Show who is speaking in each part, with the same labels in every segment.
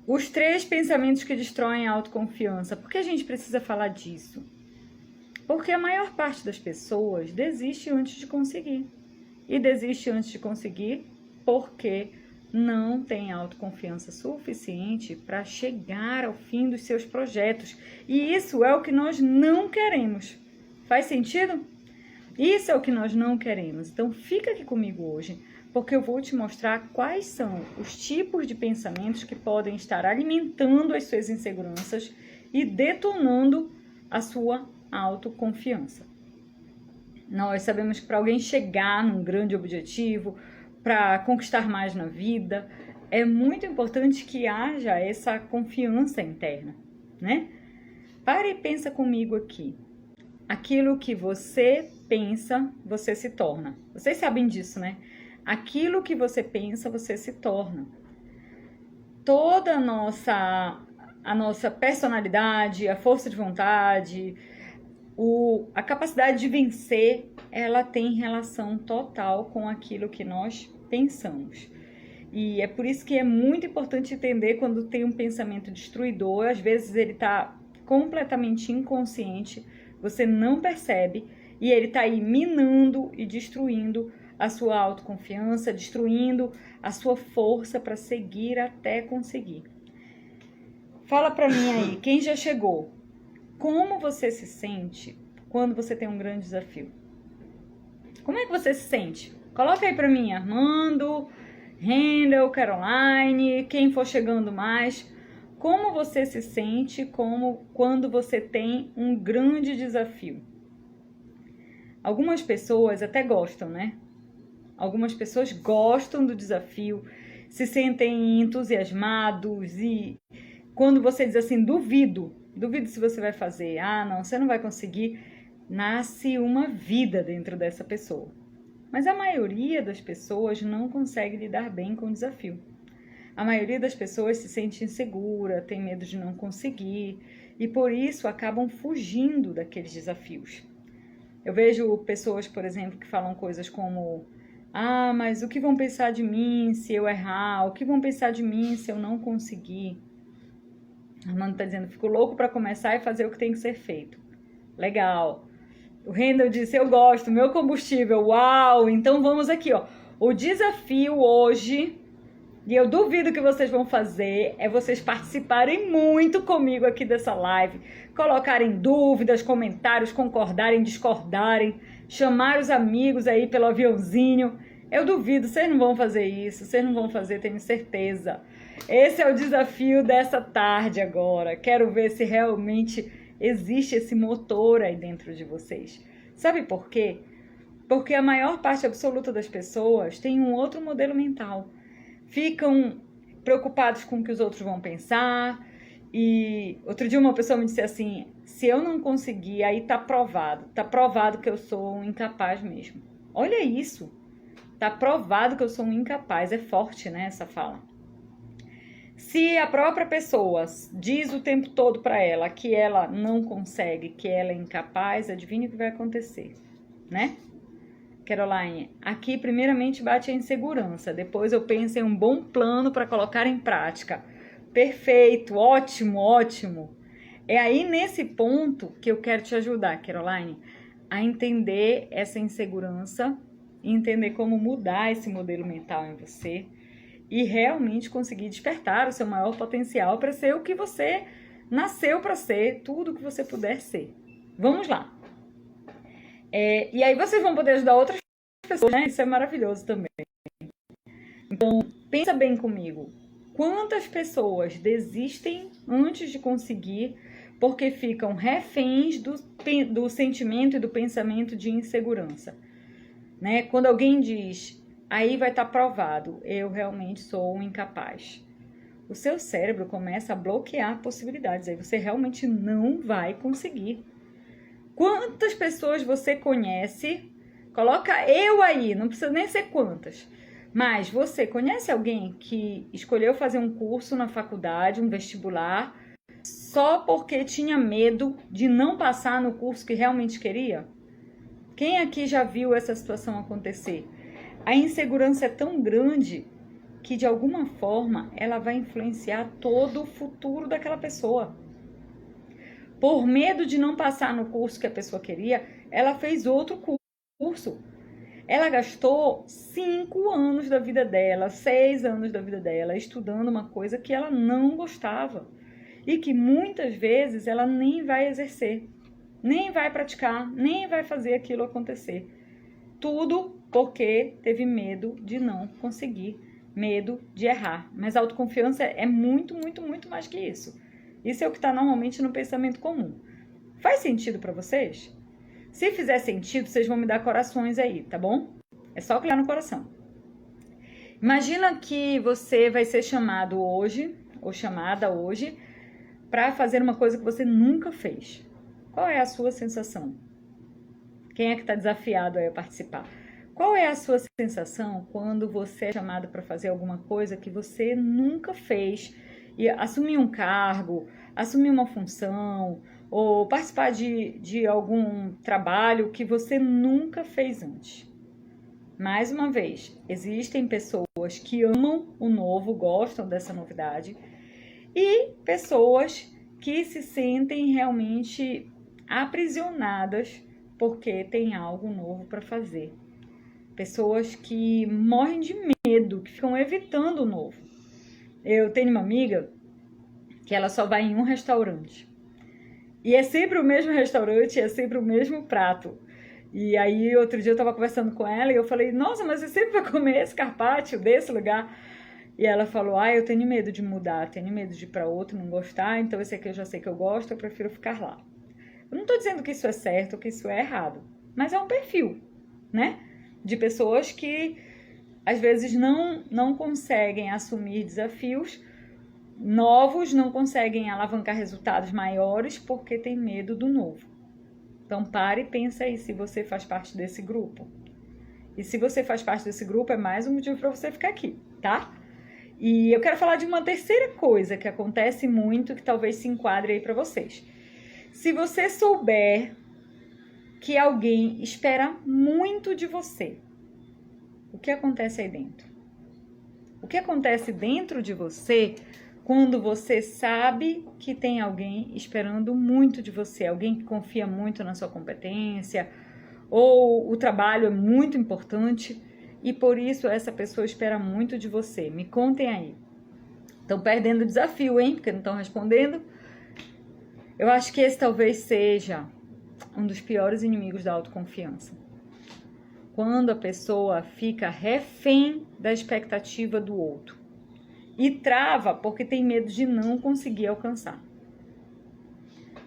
Speaker 1: Os 3 pensamentos que destroem a autoconfiança. Por que a gente precisa falar disso? Porque a maior parte das pessoas desiste antes de conseguir. E desiste antes de conseguir porque não tem autoconfiança suficiente para chegar ao fim dos seus projetos. E isso é o que nós não queremos. Faz sentido? Isso é o que nós não queremos. Então fica aqui comigo hoje, porque eu vou te mostrar quais são os tipos de pensamentos que podem estar alimentando as suas inseguranças e detonando a sua autoconfiança. Nós sabemos que para alguém chegar num grande objetivo, para conquistar mais na vida, é muito importante que haja essa confiança interna, né? Pare e pensa comigo aqui. Aquilo que você pensa, você se torna. Vocês sabem disso, né? Aquilo que você pensa, você se torna. Toda a nossa personalidade, a força de vontade, a capacidade de vencer, ela tem relação total com aquilo que nós pensamos. E é por isso que é muito importante entender quando tem um pensamento destruidor. Às vezes ele está completamente inconsciente, você não percebe, e ele está aí minando e destruindo a sua autoconfiança, destruindo a sua força para seguir até conseguir. Fala para mim aí, quem já chegou? Como você se sente quando você tem um grande desafio? Como é que você se sente? Coloca aí pra mim, Armando, Rendel, Caroline, quem for chegando mais. Como você se sente quando você tem um grande desafio? Algumas pessoas até gostam, né? Algumas pessoas gostam do desafio, se sentem entusiasmados e quando você diz assim, duvido se você vai fazer, não, você não vai conseguir, nasce uma vida dentro dessa pessoa. Mas a maioria das pessoas não consegue lidar bem com o desafio. A maioria das pessoas se sente insegura, tem medo de não conseguir e por isso acabam fugindo daqueles desafios. Eu vejo pessoas, por exemplo, que falam coisas como: mas o que vão pensar de mim se eu errar? O que vão pensar de mim se eu não conseguir? Armando está dizendo, fico louco para começar e fazer o que tem que ser feito. Legal. O Rendel disse, eu gosto, meu combustível. Uau! Então vamos aqui, ó. O desafio hoje, e eu duvido que vocês vão fazer, é vocês participarem muito comigo aqui dessa live, colocarem dúvidas, comentários, concordarem, discordarem, chamar os amigos aí pelo aviãozinho. Eu duvido, vocês não vão fazer isso, vocês não vão fazer, tenho certeza. Esse é o desafio dessa tarde agora. Quero ver se realmente existe esse motor aí dentro de vocês. Sabe por quê? Porque a maior parte absoluta das pessoas tem um outro modelo mental. Ficam preocupados com o que os outros vão pensar. E outro dia uma pessoa me disse assim, se eu não conseguir, aí tá provado que eu sou um incapaz mesmo. Olha isso, tá provado que eu sou um incapaz, é forte, né, essa fala. Se a própria pessoa diz o tempo todo para ela que ela não consegue, que ela é incapaz, adivinha o que vai acontecer, né? Caroline, aqui primeiramente bate a insegurança, depois eu penso em um bom plano para colocar em prática. Perfeito, ótimo, ótimo. É aí nesse ponto que eu quero te ajudar, Caroline, a entender essa insegurança, entender como mudar esse modelo mental em você e realmente conseguir despertar o seu maior potencial para ser o que você nasceu para ser, tudo que você puder ser. Vamos lá. E aí vocês vão poder ajudar outras pessoas, né? Isso é maravilhoso também. Então, pensa bem comigo. Quantas pessoas desistem antes de conseguir porque ficam reféns do sentimento e do pensamento de insegurança? Né? Quando alguém diz, aí vai estar provado, eu realmente sou um incapaz. O seu cérebro começa a bloquear possibilidades, aí você realmente não vai conseguir. Quantas pessoas você conhece? Coloca eu aí, não precisa nem ser quantas. Mas você conhece alguém que escolheu fazer um curso na faculdade, um vestibular, só porque tinha medo de não passar no curso que realmente queria? Quem aqui já viu essa situação acontecer? A insegurança é tão grande que de alguma forma ela vai influenciar todo o futuro daquela pessoa. Por medo de não passar no curso que a pessoa queria, ela fez outro curso. Ela gastou 5 anos da vida dela, 6 anos da vida dela, estudando uma coisa que ela não gostava e que muitas vezes ela nem vai exercer, nem vai praticar, nem vai fazer aquilo acontecer. Tudo porque teve medo de não conseguir, medo de errar. Mas a autoconfiança é muito, muito, muito mais que isso. Isso é o que está normalmente no pensamento comum. Faz sentido para vocês? Se fizer sentido, vocês vão me dar corações aí, tá bom? É só clicar no coração. Imagina que você vai ser chamado hoje, ou chamada hoje, para fazer uma coisa que você nunca fez. Qual é a sua sensação? Quem é que está desafiado aí a participar? Qual é a sua sensação quando você é chamado para fazer alguma coisa que você nunca fez? E assumir um cargo, assumir uma função, ou participar de algum trabalho que você nunca fez antes. Mais uma vez, existem pessoas que amam o novo, gostam dessa novidade, e pessoas que se sentem realmente aprisionadas porque tem algo novo para fazer. Pessoas que morrem de medo, que ficam evitando o novo. Eu tenho uma amiga que ela só vai em um restaurante. E é sempre o mesmo restaurante, é sempre o mesmo prato. E aí, outro dia eu tava conversando com ela e eu falei, nossa, mas você sempre vai comer esse carpaccio desse lugar? E ela falou, eu tenho medo de mudar, tenho medo de ir para outro, não gostar, então esse aqui eu já sei que eu gosto, eu prefiro ficar lá. Eu não tô dizendo que isso é certo ou que isso é errado, mas é um perfil, né? De pessoas que às vezes não conseguem assumir desafios novos, não conseguem alavancar resultados maiores porque tem medo do novo. Então pare e pensa aí se você faz parte desse grupo. E se você faz parte desse grupo, é mais um motivo para você ficar aqui, tá? E eu quero falar de uma terceira coisa que acontece muito, que talvez se enquadre aí para vocês. Se você souber que alguém espera muito de você, o que acontece aí dentro? O que acontece dentro de você quando você sabe que tem alguém esperando muito de você, alguém que confia muito na sua competência, ou o trabalho é muito importante e por isso essa pessoa espera muito de você? Me contem aí. Estão perdendo o desafio, hein? Porque não estão respondendo. Eu acho que esse talvez seja um dos piores inimigos da autoconfiança. Quando a pessoa fica refém da expectativa do outro e trava porque tem medo de não conseguir alcançar.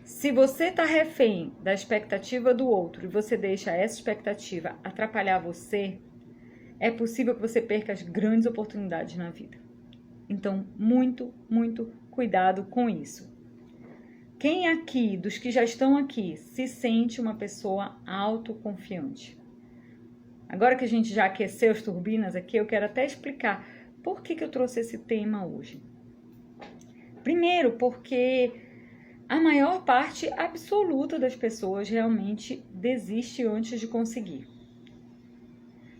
Speaker 1: Se você está refém da expectativa do outro e você deixa essa expectativa atrapalhar você, é possível que você perca as grandes oportunidades na vida. Então, muito, muito cuidado com isso. Quem aqui, dos que já estão aqui, se sente uma pessoa autoconfiante? Agora que a gente já aqueceu as turbinas aqui, eu quero até explicar por que eu trouxe esse tema hoje. Primeiro, porque a maior parte absoluta das pessoas realmente desiste antes de conseguir.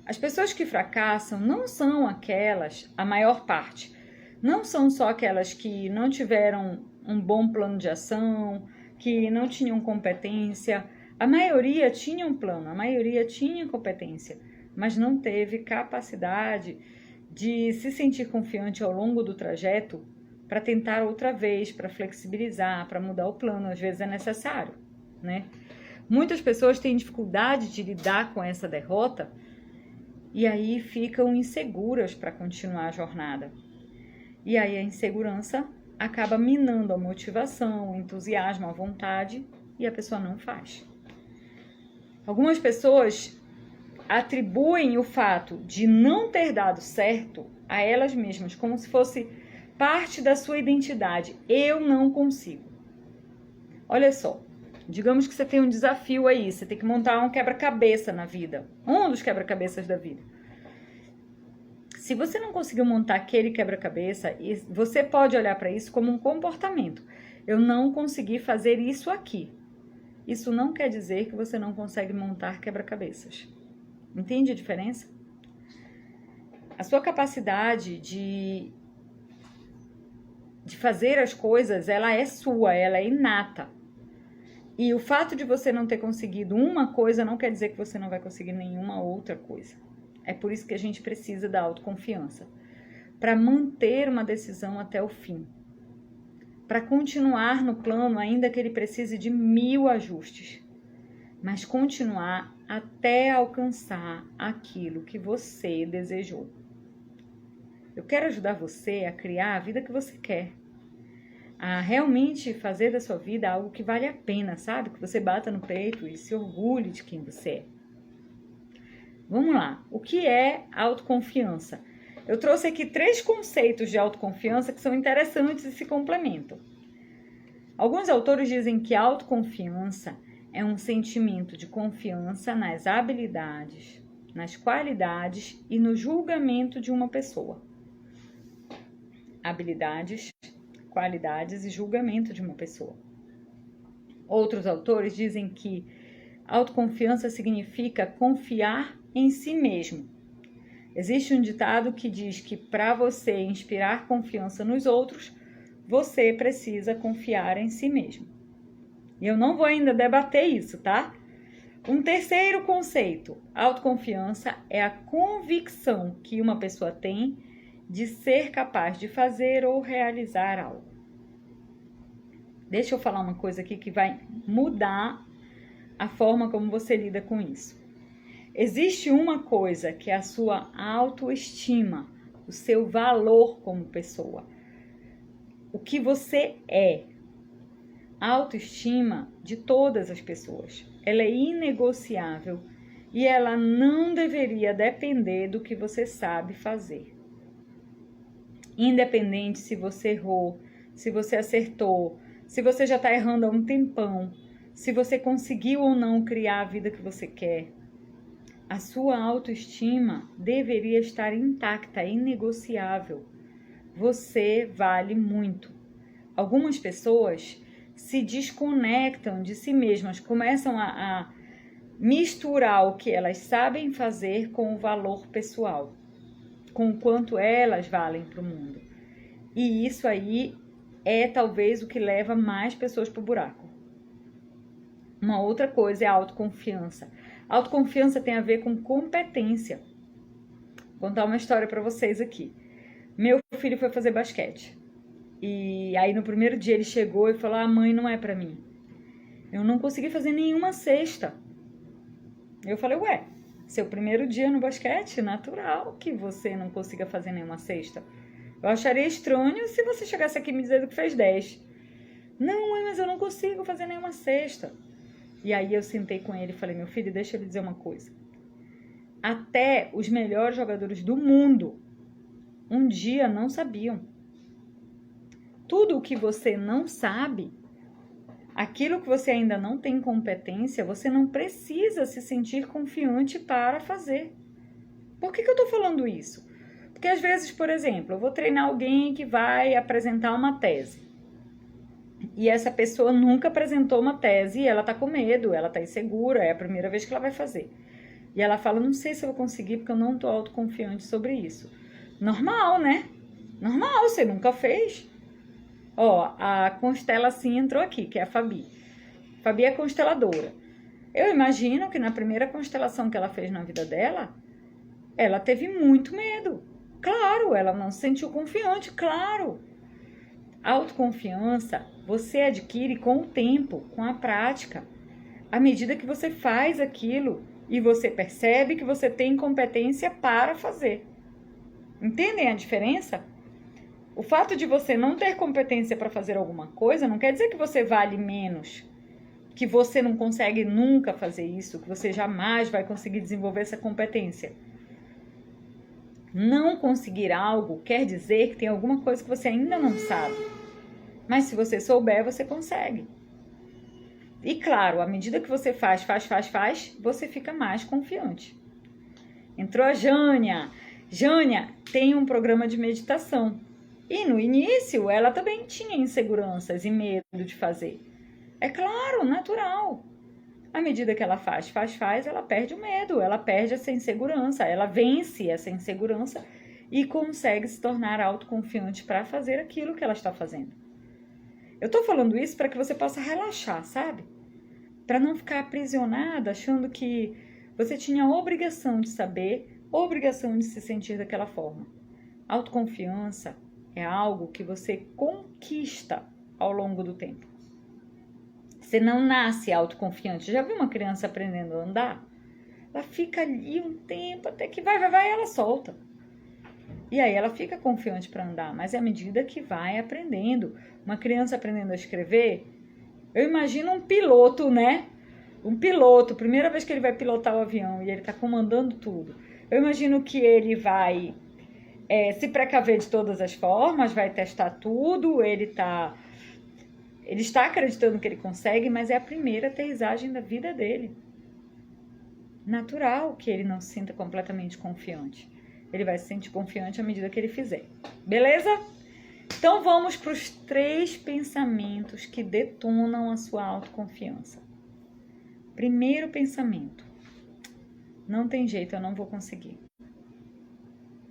Speaker 1: As pessoas que fracassam não são aquelas, a maior parte, não são só aquelas que não tiveram um bom plano de ação, que não tinham competência. A maioria tinha um plano, a maioria tinha competência, mas não teve capacidade de se sentir confiante ao longo do trajeto para tentar outra vez, para flexibilizar, para mudar o plano. Às vezes é necessário, né? Muitas pessoas têm dificuldade de lidar com essa derrota e aí ficam inseguras para continuar a jornada. E aí a insegurança acaba minando a motivação, o entusiasmo, a vontade e a pessoa não faz. Algumas pessoas atribuem o fato de não ter dado certo a elas mesmas, como se fosse parte da sua identidade. Eu não consigo. Olha só, digamos que você tem um desafio aí, você tem que montar um quebra-cabeça na vida, um dos quebra-cabeças da vida. Se você não conseguiu montar aquele quebra-cabeça, você pode olhar para isso como um comportamento. Eu não consegui fazer isso aqui. Isso não quer dizer que você não consegue montar quebra-cabeças. Entende a diferença? A sua capacidade de fazer as coisas, ela é sua, ela é inata. E o fato de você não ter conseguido uma coisa não quer dizer que você não vai conseguir nenhuma outra coisa. É por isso que a gente precisa da autoconfiança. Para manter uma decisão até o fim. Para continuar no plano, ainda que ele precise de 1000 ajustes. Mas continuar até alcançar aquilo que você desejou. Eu quero ajudar você a criar a vida que você quer. A realmente fazer da sua vida algo que vale a pena, sabe? Que você bata no peito e se orgulhe de quem você é. Vamos lá. O que é autoconfiança? Eu trouxe aqui 3 conceitos de autoconfiança que são interessantes e se complementam. Alguns autores dizem que autoconfiança é um sentimento de confiança nas habilidades, nas qualidades e no julgamento de uma pessoa. Habilidades, qualidades e julgamento de uma pessoa. Outros autores dizem que autoconfiança significa confiar em si mesmo. Existe um ditado que diz que para você inspirar confiança nos outros, você precisa confiar em si mesmo. E eu não vou ainda debater isso, tá? Um terceiro conceito, autoconfiança é a convicção que uma pessoa tem de ser capaz de fazer ou realizar algo. Deixa eu falar uma coisa aqui que vai mudar a forma como você lida com isso. Existe uma coisa que é a sua autoestima, o seu valor como pessoa. O que você é. A autoestima de todas as pessoas. Ela é inegociável e ela não deveria depender do que você sabe fazer. Independente se você errou, se você acertou, se você já está errando há um tempão, se você conseguiu ou não criar a vida que você quer. A sua autoestima deveria estar intacta, inegociável. Você vale muito. Algumas pessoas se desconectam de si mesmas, começam a misturar o que elas sabem fazer com o valor pessoal, com o quanto elas valem para o mundo. E isso aí é talvez o que leva mais pessoas para o buraco. Uma outra coisa é a autoconfiança. A autoconfiança tem a ver com competência. Vou contar uma história para vocês aqui. Meu filho foi fazer basquete. E aí no primeiro dia ele chegou e falou: mãe, não é para mim. Eu não consegui fazer nenhuma cesta. Eu falei: ué, seu primeiro dia no basquete, natural que você não consiga fazer nenhuma cesta. Eu acharia estranho se você chegasse aqui me dizendo que fez 10. Não, mãe, mas eu não consigo fazer nenhuma cesta. E aí eu sentei com ele e falei: meu filho, deixa eu lhe dizer uma coisa. Até os melhores jogadores do mundo um dia não sabiam. Tudo o que você não sabe, aquilo que você ainda não tem competência, você não precisa se sentir confiante para fazer. Por que eu estou falando isso? Porque às vezes, por exemplo, eu vou treinar alguém que vai apresentar uma tese. E essa pessoa nunca apresentou uma tese e ela tá com medo, ela tá insegura, é a primeira vez que ela vai fazer. E ela fala: não sei se eu vou conseguir porque eu não tô autoconfiante sobre isso. Normal, né? Normal, você nunca fez. Ó, a Constela assim entrou aqui, que é a Fabi. Fabi é consteladora. Eu imagino que na primeira constelação que ela fez na vida dela, ela teve muito medo. Claro, ela não se sentiu confiante, claro. Autoconfiança você adquire com o tempo, com a prática. À medida que você faz aquilo e você percebe que você tem competência para fazer. Entendem a diferença? O fato de você não ter competência para fazer alguma coisa não quer dizer que você vale menos, que você não consegue nunca fazer isso, que você jamais vai conseguir desenvolver essa competência. Não conseguir algo quer dizer que tem alguma coisa que você ainda não sabe. Mas se você souber, você consegue. E claro, à medida que você faz, você fica mais confiante. Entrou a Jânia. Jânia tem um programa de meditação. E no início, ela também tinha inseguranças e medo de fazer. É claro, natural. À medida que ela faz, ela perde o medo, ela perde essa insegurança, ela vence essa insegurança e consegue se tornar autoconfiante para fazer aquilo que ela está fazendo. Eu estou falando isso para que você possa relaxar, sabe? Para não ficar aprisionada achando que você tinha a obrigação de saber, obrigação de se sentir daquela forma. Autoconfiança é algo que você conquista ao longo do tempo. Você não nasce autoconfiante. Já viu uma criança aprendendo a andar? Ela fica ali um tempo, até que vai, ela solta. E aí ela fica confiante para andar, mas é à medida que vai aprendendo. Uma criança aprendendo a escrever, eu imagino um piloto, né? Um piloto, primeira vez que ele vai pilotar o avião e ele está comandando tudo. Eu imagino que ele vai se precaver de todas as formas, vai testar tudo, ele está acreditando que ele consegue, mas é a primeira aterrissagem da vida dele. Natural que ele não se sinta completamente confiante. Ele vai se sentir confiante à medida que ele fizer. Beleza? Então vamos para os 3 pensamentos que detonam a sua autoconfiança. Primeiro pensamento: não tem jeito, eu não vou conseguir.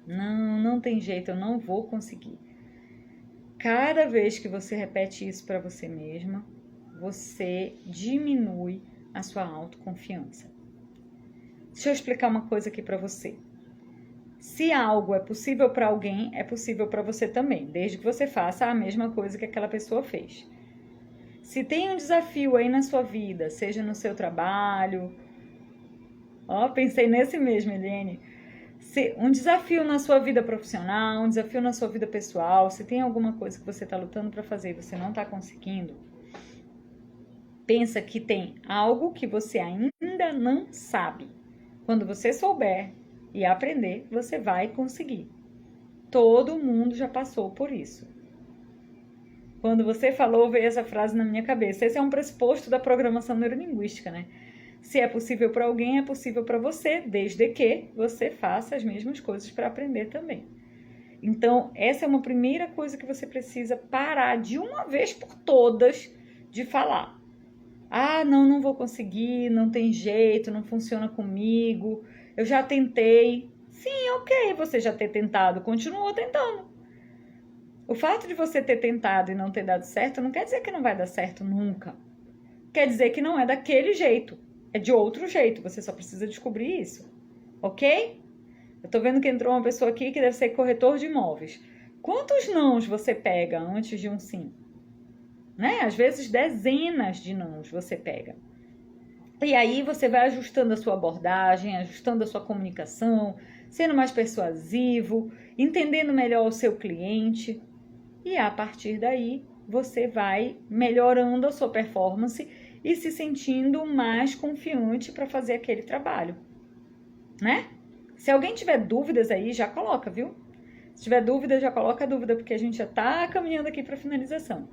Speaker 1: Não tem jeito, eu não vou conseguir. Cada vez que você repete isso para você mesma, você diminui a sua autoconfiança. Deixa eu explicar uma coisa aqui para você. Se algo é possível para alguém, é possível para você também, desde que você faça a mesma coisa que aquela pessoa fez. Se tem um desafio aí na sua vida, seja no seu trabalho, pensei nesse mesmo, Eliane. Se um desafio na sua vida profissional, um desafio na sua vida pessoal, se tem alguma coisa que você está lutando para fazer e você não está conseguindo, pensa que tem algo que você ainda não sabe. Quando você souber e aprender, você vai conseguir. Todo mundo já passou por isso. Quando você falou, veio essa frase na minha cabeça. Esse é um pressuposto da programação neurolinguística, né? Se é possível para alguém, é possível para você, desde que você faça as mesmas coisas para aprender também. Então, essa é uma primeira coisa que você precisa parar de uma vez por todas de falar. Não vou conseguir, não tem jeito, não funciona comigo, eu já tentei. Sim, ok, você já ter tentado, continua tentando. O fato de você ter tentado e não ter dado certo não quer dizer que não vai dar certo nunca. Quer dizer que não é daquele jeito. É de outro jeito, você só precisa descobrir isso, ok? Eu tô vendo que entrou uma pessoa aqui que deve ser corretor de imóveis. Quantos nãos você pega antes de um sim? Né? Às vezes dezenas de nãos você pega. E aí você vai ajustando a sua abordagem, ajustando a sua comunicação, sendo mais persuasivo, entendendo melhor o seu cliente. E a partir daí você vai melhorando a sua performance e se sentindo mais confiante para fazer aquele trabalho, né? Se alguém tiver dúvidas aí, já coloca, viu? Se tiver dúvida, já coloca a dúvida, porque a gente já está caminhando aqui para a finalização.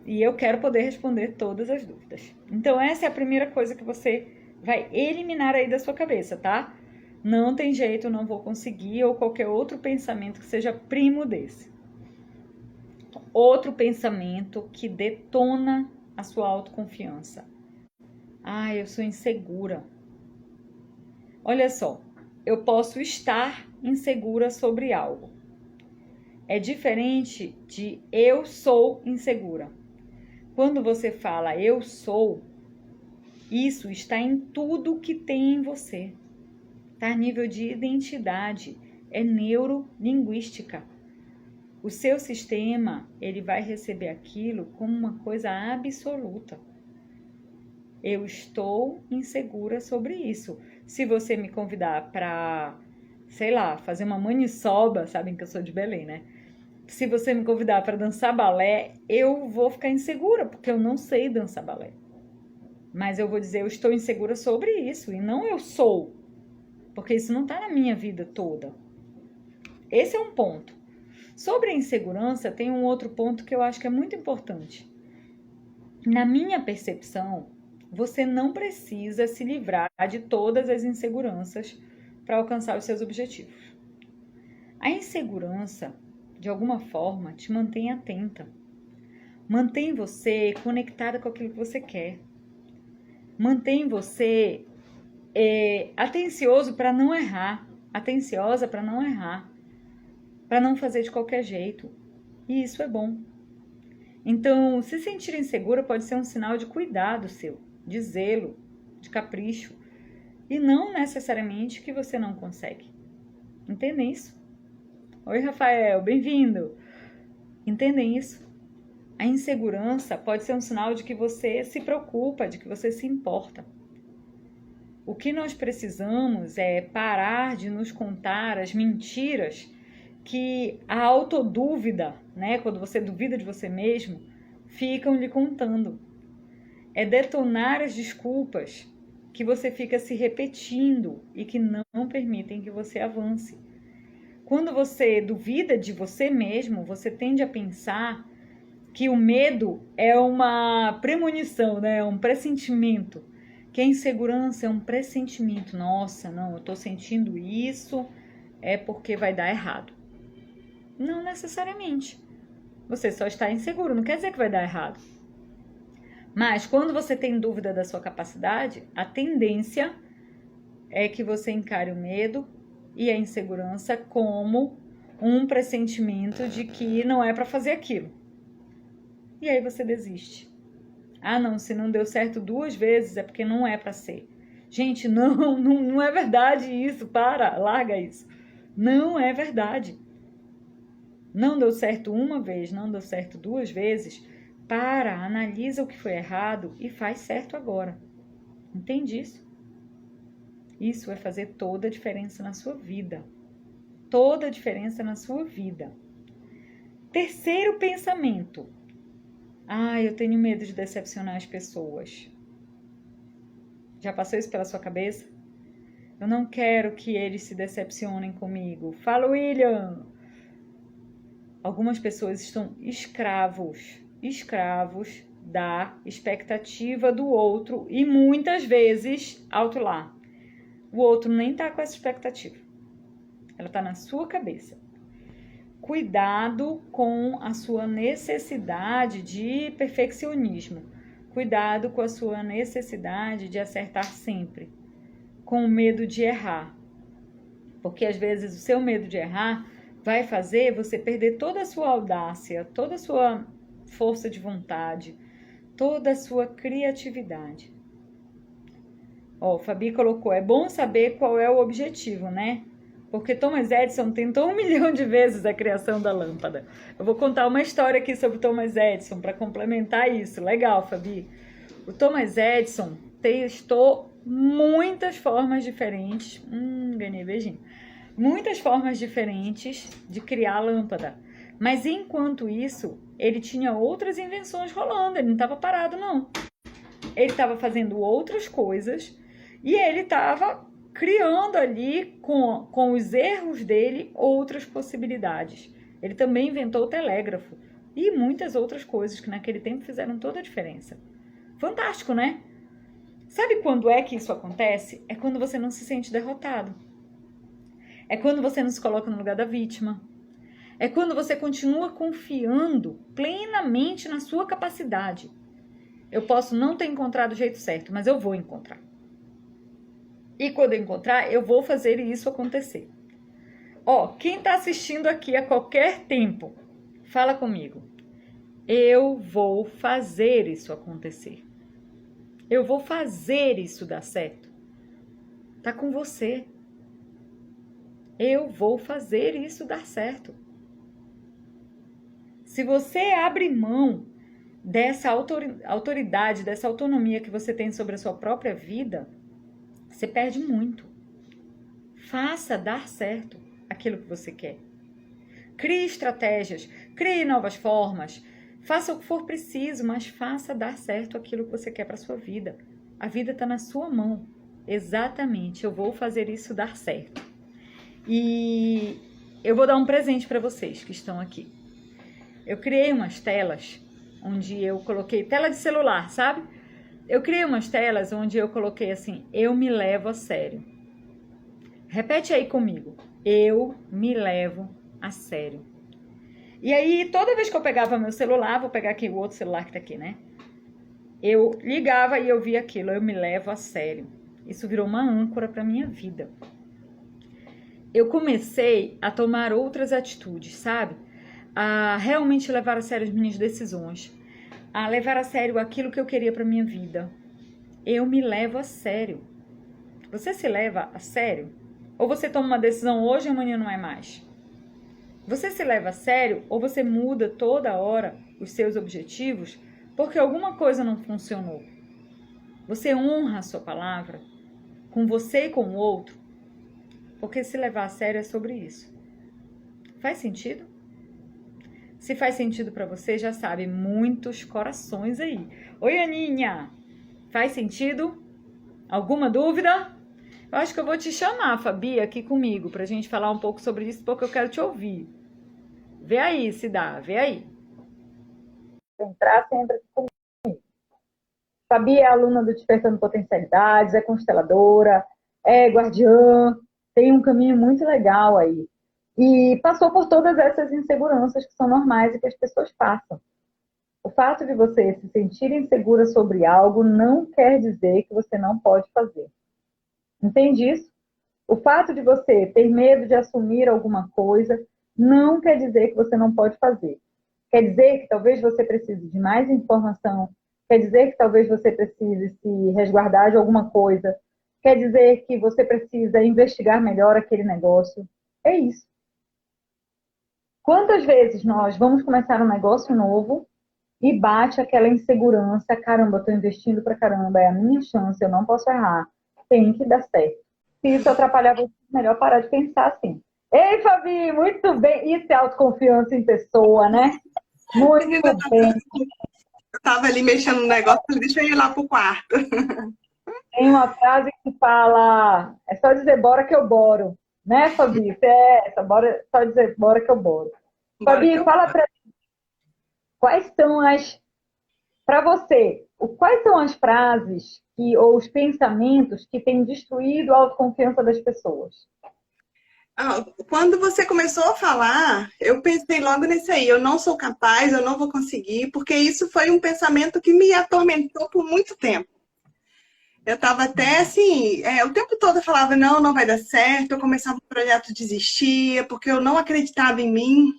Speaker 1: E eu quero poder responder todas as dúvidas. Então, essa é a primeira coisa que você vai eliminar aí da sua cabeça, tá? Não tem jeito, não vou conseguir, ou qualquer outro pensamento que seja primo desse. Outro pensamento que detona a sua autoconfiança. Eu sou insegura. Olha só, eu posso estar insegura sobre algo. É diferente de eu sou insegura. Quando você fala eu sou, isso está em tudo que tem em você. Está a nível de identidade, é neurolinguística. O seu sistema, ele vai receber aquilo como uma coisa absoluta. Eu estou insegura sobre isso. Se você me convidar para, sei lá, fazer uma maniçoba, sabem que eu sou de Belém, né? Se você me convidar para dançar balé, eu vou ficar insegura, porque eu não sei dançar balé. Mas eu vou dizer, eu estou insegura sobre isso, e não eu sou. Porque isso não está na minha vida toda. Esse é um ponto. Sobre a insegurança, tem um outro ponto que eu acho que é muito importante. Na minha percepção, você não precisa se livrar de todas as inseguranças para alcançar os seus objetivos. A insegurança, de alguma forma, te mantém atenta. Mantém você conectada com aquilo que você quer. Mantém você atencioso para não errar. Atenciosa para não errar. para não fazer de qualquer jeito. E isso é bom. Então, se sentir insegura pode ser um sinal de cuidado seu, de zelo, de capricho, e não necessariamente que você não consegue. Entendem isso? Oi, Rafael, bem-vindo! Entendem isso? A insegurança pode ser um sinal de que você se preocupa, de que você se importa. O que nós precisamos é parar de nos contar as mentiras que a autodúvida, né, quando você duvida de você mesmo, ficam lhe contando. É detonar as desculpas que você fica se repetindo e que não permitem que você avance. Quando você duvida de você mesmo, você tende a pensar que o medo é uma premonição, né? É um pressentimento. Que a insegurança é um pressentimento. Nossa, não, eu tô sentindo isso, é porque vai dar errado. Não necessariamente. Você só está inseguro, não quer dizer que vai dar errado. Mas quando você tem dúvida da sua capacidade, a tendência é que você encare o medo e a insegurança como um pressentimento de que não é para fazer aquilo. E aí você desiste. Ah, não, se não deu certo 2 vezes é porque não é para ser. Gente, não é verdade isso, larga isso. Não é verdade. Não deu certo 1 vez, não deu certo 2 vezes, analisa o que foi errado e faz certo agora. Entende isso? Isso vai fazer toda a diferença na sua vida. Toda a diferença na sua vida. Terceiro pensamento. Eu tenho medo de decepcionar as pessoas. Já passou isso pela sua cabeça? Eu não quero que eles se decepcionem comigo. Fala, William! Algumas pessoas estão escravos da expectativa do outro e muitas vezes, alto lá, o outro nem tá com essa expectativa. Ela tá na sua cabeça. Cuidado com a sua necessidade de perfeccionismo. Cuidado com a sua necessidade de acertar sempre. Com o medo de errar. Porque às vezes o seu medo de errar vai fazer você perder toda a sua audácia, toda a sua força de vontade, toda a sua criatividade. Fabi colocou, é bom saber qual é o objetivo, né? Porque Thomas Edison tentou 1 milhão de vezes a criação da lâmpada. Eu vou contar uma história aqui sobre Thomas Edison para complementar isso. Legal, Fabi. O Thomas Edison testou muitas formas diferentes. Ganhei beijinho. Muitas formas diferentes de criar a lâmpada. Mas enquanto isso, ele tinha outras invenções rolando. Ele não estava parado, não. Ele estava fazendo outras coisas e ele estava criando ali, com os erros dele, outras possibilidades. Ele também inventou o telégrafo e muitas outras coisas que naquele tempo fizeram toda a diferença. Fantástico, né? Sabe quando é que isso acontece? É quando você não se sente derrotado. É quando você não se coloca no lugar da vítima. É quando você continua confiando plenamente na sua capacidade. Eu posso não ter encontrado o jeito certo, mas eu vou encontrar. E quando eu encontrar, eu vou fazer isso acontecer. Quem está assistindo aqui a qualquer tempo, fala comigo. Eu vou fazer isso acontecer. Eu vou fazer isso dar certo. Tá com você. Eu vou fazer isso dar certo. Se você abre mão dessa autoridade, dessa autonomia que você tem sobre a sua própria vida, você perde muito. Faça dar certo aquilo que você quer. Crie estratégias, crie novas formas, faça o que for preciso, mas faça dar certo aquilo que você quer para a sua vida. A vida está na sua mão. Exatamente, eu vou fazer isso dar certo. E eu vou dar um presente para vocês que estão aqui. Eu criei umas telas onde eu coloquei tela de celular, sabe? Eu criei umas telas onde eu coloquei assim, eu me levo a sério. Repete aí comigo, eu me levo a sério. E aí, toda vez que eu pegava meu celular, vou pegar aqui o outro celular que tá aqui, né? Eu ligava e eu via aquilo, eu me levo a sério. Isso virou uma âncora para minha vida. eu comecei a tomar outras atitudes, sabe? A realmente levar a sério as minhas decisões, a levar a sério aquilo que eu queria para minha vida. Eu me levo a sério. Você se leva a sério? Ou você toma uma decisão hoje e amanhã não é mais? Você se leva a sério ou você muda toda hora os seus objetivos porque alguma coisa não funcionou? Você honra a sua palavra com você e com o outro? Porque se levar a sério é sobre isso. Faz sentido? Se faz sentido para você, já sabe, muitos corações aí. Oi, Aninha! Faz sentido? Alguma dúvida? Eu acho que eu vou te chamar, Fabi, aqui comigo, pra gente falar um pouco sobre isso, porque eu quero te ouvir. Vê aí se dá, vê aí. Entrar sempre comigo. Fabi é aluna do Despertando Potencialidades, é consteladora, é guardiã, tem um caminho muito legal aí. E passou por todas essas inseguranças que são normais e que as pessoas passam. O fato de você se sentir insegura sobre algo não quer dizer que você não pode fazer. Entende isso? O fato de você ter medo de assumir alguma coisa não quer dizer que você não pode fazer. Quer dizer que talvez você precise de mais informação, quer dizer que talvez você precise se resguardar de alguma coisa, quer dizer que você precisa investigar melhor aquele negócio. É isso. Quantas vezes nós vamos começar um negócio novo e bate aquela insegurança, caramba, eu estou investindo pra caramba, é a minha chance, eu não posso errar, tem que dar certo. Se isso atrapalhar você, é melhor parar de pensar assim. Ei, Fabi, muito bem. Isso é autoconfiança em pessoa, né? Muito
Speaker 2: Menina,
Speaker 1: bem.
Speaker 2: eu tava ali mexendo no negócio, falei, deixa eu ir lá pro quarto.
Speaker 1: Tem uma frase que fala, é só dizer bora que eu boro. Né, Fabi? Você é essa, bora, só dizer bora que eu boro.
Speaker 2: Bora que
Speaker 1: Fabi,
Speaker 2: eu
Speaker 1: fala
Speaker 2: bora.
Speaker 1: pra mim, quais são as, para você, quais são as frases ou os pensamentos que têm destruído a autoconfiança das pessoas?
Speaker 2: Ah, quando você começou a falar, eu pensei logo nesse aí, eu não sou capaz, eu não vou conseguir, porque isso foi um pensamento que me atormentou por muito tempo. Eu estava até assim, o tempo todo eu falava, não, não vai dar certo, eu começava um projeto, desistia, porque eu não acreditava em mim.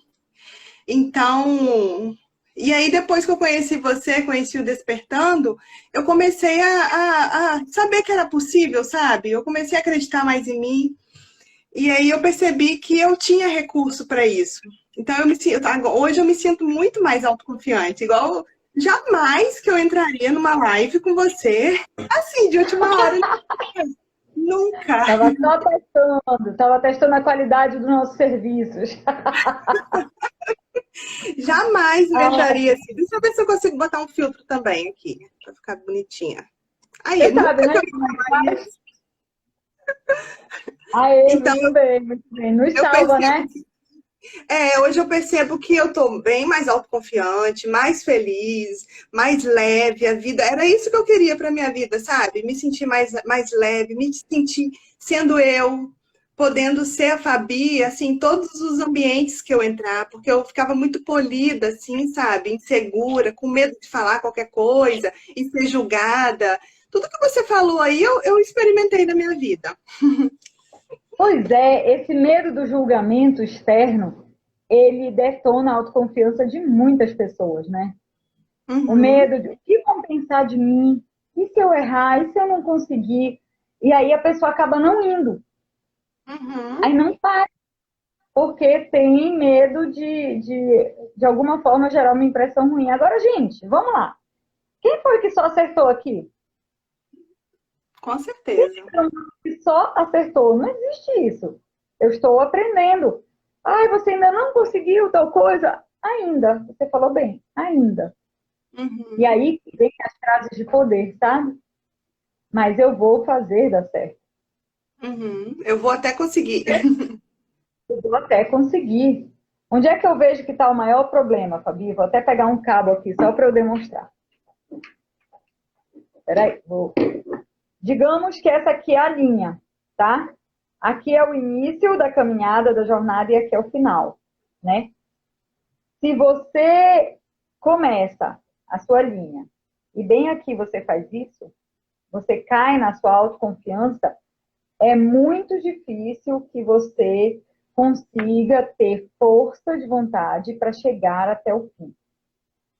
Speaker 2: Então, e aí depois que eu conheci você, conheci o Despertando, eu comecei a saber que era possível, sabe? Eu comecei a acreditar mais em mim. E aí eu percebi que eu tinha recurso para isso. Então hoje eu me sinto muito mais autoconfiante, igual jamais que eu entraria numa live com você, assim, de última hora. Nunca.
Speaker 1: Estava testando a qualidade dos nossos serviços.
Speaker 2: Jamais eu
Speaker 1: Ah,
Speaker 2: entraria assim. Deixa eu ver se eu consigo botar um filtro também aqui, para ficar bonitinha. Aí,
Speaker 1: você sabe,
Speaker 2: nunca
Speaker 1: né?
Speaker 2: que eu
Speaker 1: Como é
Speaker 2: ia
Speaker 1: que
Speaker 2: falar
Speaker 1: faz?
Speaker 2: isso.
Speaker 1: Aê,
Speaker 2: Então,
Speaker 1: muito bem, muito bem. Nos
Speaker 2: eu
Speaker 1: salva,
Speaker 2: percebo
Speaker 1: né?
Speaker 2: hoje eu percebo que eu tô bem mais autoconfiante, mais feliz, mais leve. A vida era isso que eu queria para minha vida, sabe? Me sentir mais leve, me sentir sendo eu, podendo ser a Fabi, assim, em todos os ambientes que eu entrar, porque eu ficava muito polida, assim, sabe? Insegura, com medo de falar qualquer coisa e ser julgada. Tudo que você falou aí, eu experimentei na minha vida.
Speaker 1: Pois é, esse medo do julgamento externo, ele detona a autoconfiança de muitas pessoas, né? O
Speaker 2: Uhum,
Speaker 1: medo de o que vão pensar de mim? E se eu errar? E se eu não conseguir? E aí a pessoa acaba não indo.
Speaker 2: uhum.
Speaker 1: Aí não faz, porque tem medo de alguma forma gerar uma impressão ruim. Agora, gente, vamos lá. Quem foi que só acertou aqui?
Speaker 2: Com certeza.
Speaker 1: Que só acertou. Não existe isso. Eu estou aprendendo. Ai, você ainda não conseguiu tal coisa? Ainda. Você falou bem, ainda. E
Speaker 2: Uhum.
Speaker 1: aí vem as frases de poder, sabe? Mas eu vou fazer dar certo.
Speaker 2: Uhum. Eu vou até conseguir.
Speaker 1: Eu vou até conseguir. Onde é que eu vejo que está o maior problema, Fabi? Vou até pegar um cabo aqui só para eu demonstrar. Peraí, vou. Digamos que essa aqui é a linha, tá? Aqui é o início da caminhada, da jornada, e aqui é o final, né? Se você começa a sua linha e bem aqui você faz isso, você cai na sua autoconfiança é muito difícil que você consiga ter força de vontade para chegar até o fim.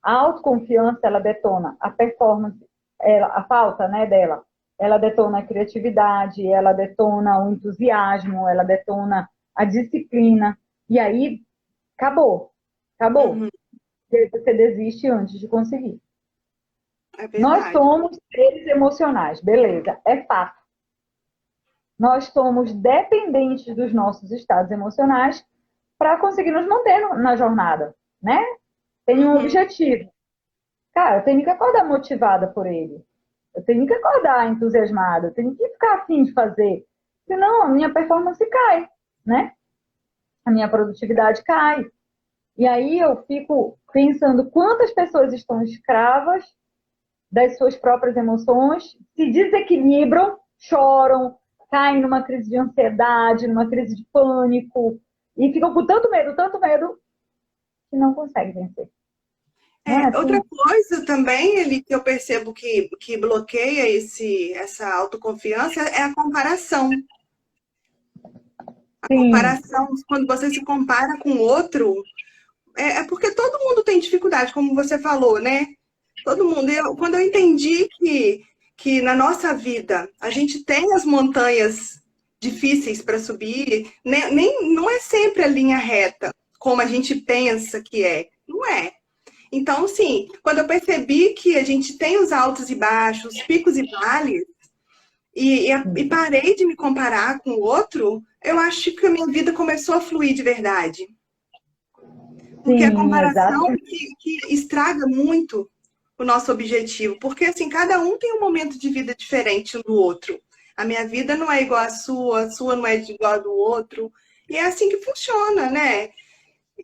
Speaker 1: A autoconfiança, ela detona a performance, a falta, né, dela. Ela detona a criatividade, ela detona o entusiasmo, ela detona a disciplina. E aí, acabou. Acabou.
Speaker 2: Uhum,
Speaker 1: Você desiste antes de conseguir.
Speaker 2: é
Speaker 1: Nós
Speaker 2: verdade.
Speaker 1: somos seres emocionais, beleza, é fato. Nós somos dependentes dos nossos estados emocionais para conseguir nos manter na jornada, né? Tem um
Speaker 2: Uhum.
Speaker 1: objetivo. Cara, eu tenho que acordar motivada por ele. Eu tenho que acordar entusiasmada. Eu tenho que ficar afim de fazer. Senão a minha performance cai, né? A minha produtividade cai. E aí eu fico pensando quantas pessoas estão escravas das suas próprias emoções, se desequilibram, choram, caem numa crise de ansiedade, numa crise de pânico, e ficam com tanto medo, que não conseguem vencer. Não é
Speaker 2: Outra
Speaker 1: assim?
Speaker 2: coisa também, ele, que eu percebo que bloqueia essa autoconfiança é a comparação. A
Speaker 1: Sim,
Speaker 2: comparação, quando você se compara com outro, é porque todo mundo tem dificuldade, como você falou, né? Todo mundo. Quando eu entendi que na nossa vida a gente tem as montanhas difíceis para subir, não é sempre a linha reta, como a gente pensa que é. Não é. Então, sim, quando eu percebi que a gente tem os altos e baixos, picos e vales, e parei de me comparar com o outro, eu acho que a minha vida começou a fluir de verdade. Porque a
Speaker 1: sim,
Speaker 2: comparação
Speaker 1: exatamente.
Speaker 2: que estraga muito o nosso objetivo. Porque, assim, cada um tem um momento de vida diferente um do outro. A minha vida não é igual à sua, a sua não é igual à do outro. E é assim que funciona, né?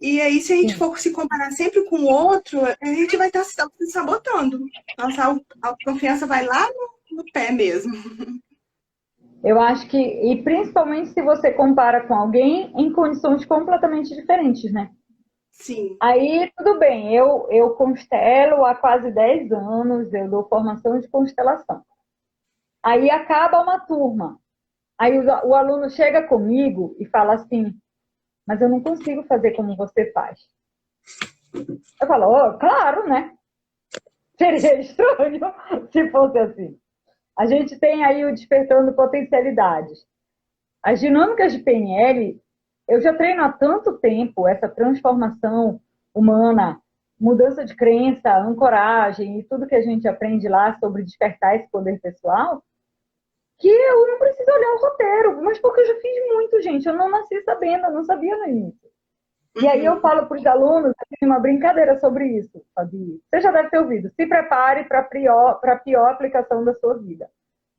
Speaker 2: E aí, se a gente
Speaker 1: Sim.
Speaker 2: for se comparar sempre com o outro, a gente vai estar se sabotando. Nossa autoconfiança vai lá no pé mesmo.
Speaker 1: Eu acho que, e principalmente se você compara com alguém em condições completamente diferentes, né?
Speaker 2: Sim.
Speaker 1: Aí, tudo bem, eu constelo há quase 10 anos, eu dou formação de constelação. Aí acaba uma turma. Aí o aluno chega comigo e fala assim, mas eu não consigo fazer como você faz. Eu falo, oh, claro, né? Seria estranho se fosse assim. A gente tem aí o despertando potencialidades. As dinâmicas de PNL, eu já treino há tanto tempo essa transformação humana, mudança de crença, ancoragem e tudo que a gente aprende lá sobre despertar esse poder pessoal, que eu não preciso olhar o roteiro, mas porque eu já fiz muito, gente. Eu não nasci sabendo, eu não sabia no início. E aí eu
Speaker 2: Uhum.
Speaker 1: falo para os alunos, tem uma brincadeira sobre isso, Fabi. Você já deve ter ouvido. Se prepare para a pior aplicação da sua vida.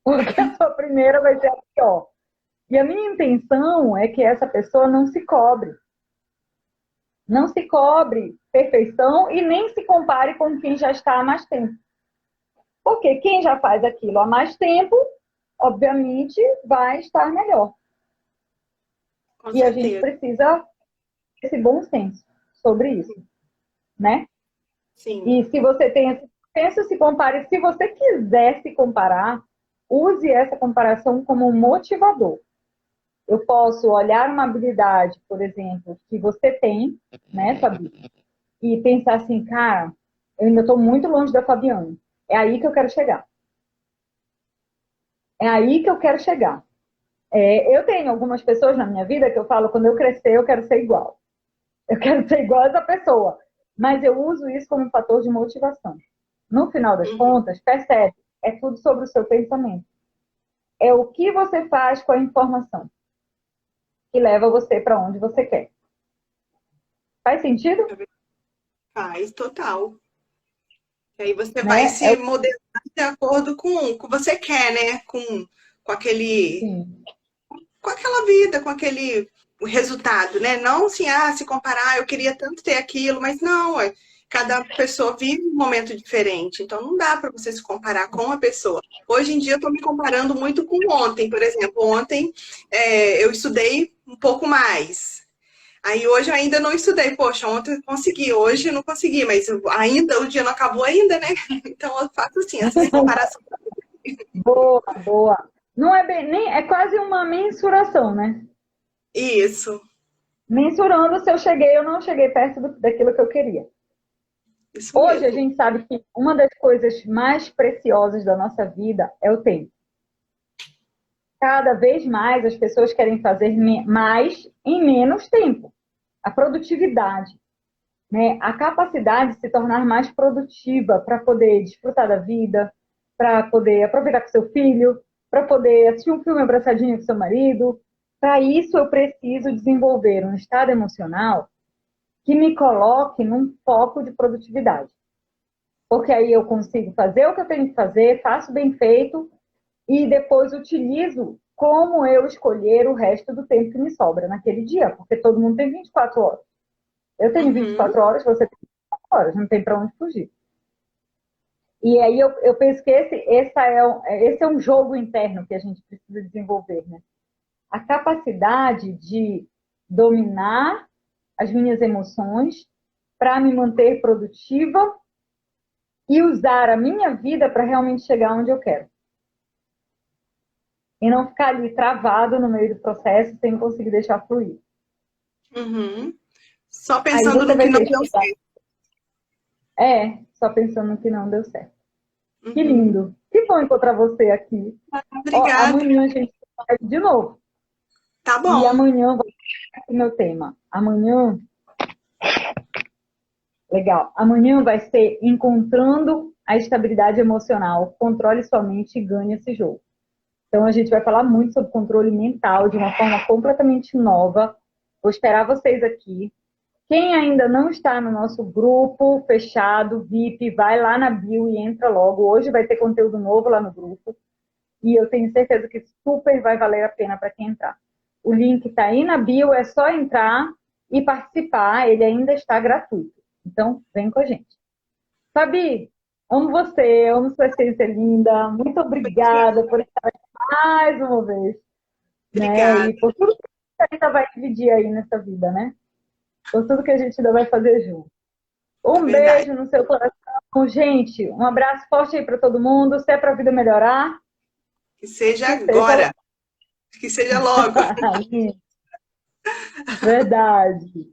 Speaker 1: Porque a sua primeira vai ser a pior. E a minha intenção é que essa pessoa não se cobre. Não se cobre perfeição e nem se compare com quem já está há mais tempo. Porque quem já faz aquilo há mais tempo, obviamente, vai estar melhor.
Speaker 2: Com
Speaker 1: E a gente
Speaker 2: certeza.
Speaker 1: precisa ter esse bom senso sobre isso, né?
Speaker 2: Sim.
Speaker 1: E se você tem esse senso, se compare. Se você quiser se comparar, use essa comparação como um motivador. Eu posso olhar uma habilidade, por exemplo, que você tem, né, Fabi? E pensar assim, cara, eu ainda estou muito longe da Fabiana. É aí que eu quero chegar. É aí que eu quero chegar. Eu tenho algumas pessoas na minha vida que eu falo, quando eu crescer, eu quero ser igual. Eu quero ser igual a essa pessoa. Mas eu uso isso como um fator de motivação. No final das
Speaker 2: Uhum.
Speaker 1: contas, percebe, é tudo sobre o seu pensamento. É o que você faz com a informação que leva você para onde você quer. Faz sentido?
Speaker 2: Faz total. E aí você vai
Speaker 1: Né?
Speaker 2: se modelar de acordo com o que você quer, né? Com aquele,
Speaker 1: Sim.
Speaker 2: com aquela vida, com aquele resultado, né? Não assim, se comparar, eu queria tanto ter aquilo, mas não, cada pessoa vive um momento diferente, então não dá para você se comparar com a pessoa. Hoje em dia eu estou me comparando muito com ontem, por exemplo. Ontem eu estudei um pouco mais. Aí hoje eu ainda não estudei. Poxa, ontem eu consegui, hoje eu não consegui, mas ainda o dia não acabou ainda, né? Então eu faço assim, essas comparações.
Speaker 1: Boa, boa. Não é bem, nem, é quase uma mensuração, né?
Speaker 2: Isso,
Speaker 1: Mensurando se eu cheguei ou não cheguei perto daquilo que eu queria.
Speaker 2: isso
Speaker 1: Hoje a
Speaker 2: mesmo.
Speaker 1: gente sabe que uma das coisas mais preciosas da nossa vida é o tempo. Cada vez mais as pessoas querem fazer mais em menos tempo. A produtividade, né? A capacidade de se tornar mais produtiva para poder desfrutar da vida, para poder aproveitar com seu filho, para poder assistir um filme abraçadinho com seu marido. Para isso eu preciso desenvolver um estado emocional que me coloque num foco de produtividade. Porque aí eu consigo fazer o que eu tenho que fazer, faço bem feito e depois utilizo como eu escolher o resto do tempo que me sobra naquele dia, porque todo mundo tem 24 horas. Eu tenho
Speaker 2: Uhum,
Speaker 1: 24 horas, você tem 24 horas, não tem para onde fugir. E aí eu penso que esse é um jogo interno que a gente precisa desenvolver, né? A capacidade de dominar as minhas emoções para me manter produtiva e usar a minha vida para realmente chegar onde eu quero. E não ficar ali travado no meio do processo sem conseguir deixar fluir.
Speaker 2: uhum. Só
Speaker 1: Aí
Speaker 2: pensando
Speaker 1: você
Speaker 2: no que
Speaker 1: vai
Speaker 2: não
Speaker 1: ter
Speaker 2: deu
Speaker 1: que
Speaker 2: certo.
Speaker 1: só pensando que não deu certo. Que
Speaker 2: Uhum.
Speaker 1: lindo. Que bom encontrar você aqui. Ó,
Speaker 2: Obrigada.
Speaker 1: amanhã a gente vai de novo.
Speaker 2: Tá
Speaker 1: E
Speaker 2: bom.
Speaker 1: amanhã vai ser o meu tema. Amanhã, legal. Amanhã vai ser encontrando a estabilidade emocional. Controle sua mente e ganhe esse jogo. Então a gente vai falar muito sobre controle mental de uma forma completamente nova. Vou esperar vocês aqui. Quem ainda não está no nosso grupo fechado, VIP, vai lá na bio e entra logo. Hoje vai ter conteúdo novo lá no grupo. E eu tenho certeza que super vai valer a pena para quem entrar. O link está aí na bio, é só entrar e participar. Ele ainda está gratuito. Então, vem com a gente. Fabi, amo você, amo sua essência linda. Muito obrigada por estar aqui mais uma vez. Né?
Speaker 2: Obrigada.
Speaker 1: E por tudo que a gente ainda vai dividir aí nessa vida, né? Por tudo que a gente ainda vai fazer junto.
Speaker 2: É
Speaker 1: Um
Speaker 2: verdade.
Speaker 1: beijo no seu coração. Gente, um abraço forte aí para todo mundo. Se é para a vida melhorar,
Speaker 2: Que seja
Speaker 1: que seja
Speaker 2: agora. Que seja logo.
Speaker 1: verdade.